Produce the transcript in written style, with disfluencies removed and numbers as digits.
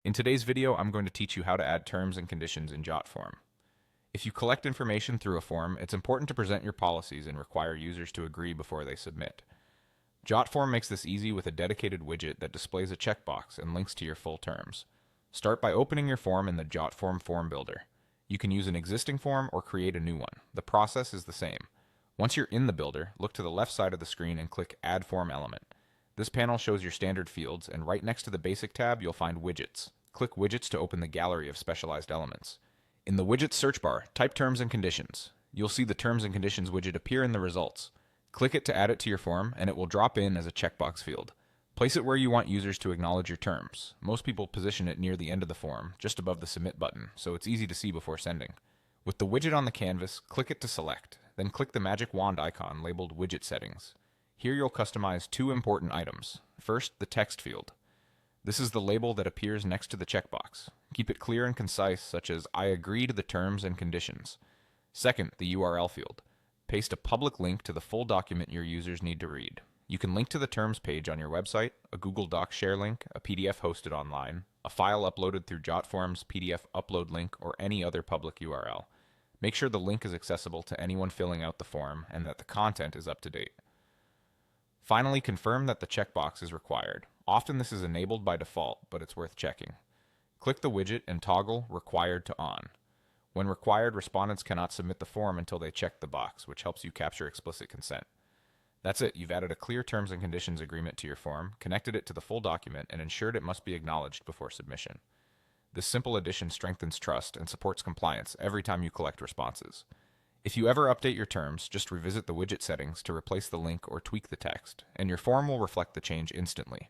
In today's video, I'm going to teach you how to add terms and conditions in Jotform. If you collect information through a form, it's important to present your policies and require users to agree before they submit. Jotform makes this easy with a dedicated widget that displays a checkbox and links to your full terms. Start by opening your form in the Jotform form builder. You can use an existing form or create a new one. The process is the same. Once you're in the builder, look to the left side of the screen and click Add Form Element. This panel shows your standard fields, and right next to the Basic tab, you'll find Widgets. Click Widgets to open the gallery of specialized elements. In the Widgets search bar, type Terms and Conditions. You'll see the Terms and Conditions widget appear in the results. Click it to add it to your form, and it will drop in as a checkbox field. Place it where you want users to acknowledge your terms. Most people position it near the end of the form, just above the Submit button, so it's easy to see before sending. With the widget on the canvas, click it to select, then click the magic wand icon labeled Widget Settings. Here you'll customize two important items. First, the text field. This is the label that appears next to the checkbox. Keep it clear and concise, such as I agree to the terms and conditions. Second, the URL field. Paste a public link to the full document your users need to read. You can link to the terms page on your website, a Google Docs share link, a PDF hosted online, a file uploaded through Jotform's PDF upload link, or any other public URL. Make sure the link is accessible to anyone filling out the form and that the content is up to date. Finally, confirm that the checkbox is required. Often this is enabled by default, but it's worth checking. Click the widget and toggle Required to On. When required, respondents cannot submit the form until they check the box, which helps you capture explicit consent. That's it. You've added a clear terms and conditions agreement to your form, connected it to the full document, and ensured it must be acknowledged before submission. This simple addition strengthens trust and supports compliance every time you collect responses. If you ever update your terms, just revisit the widget settings to replace the link or tweak the text, and your form will reflect the change instantly.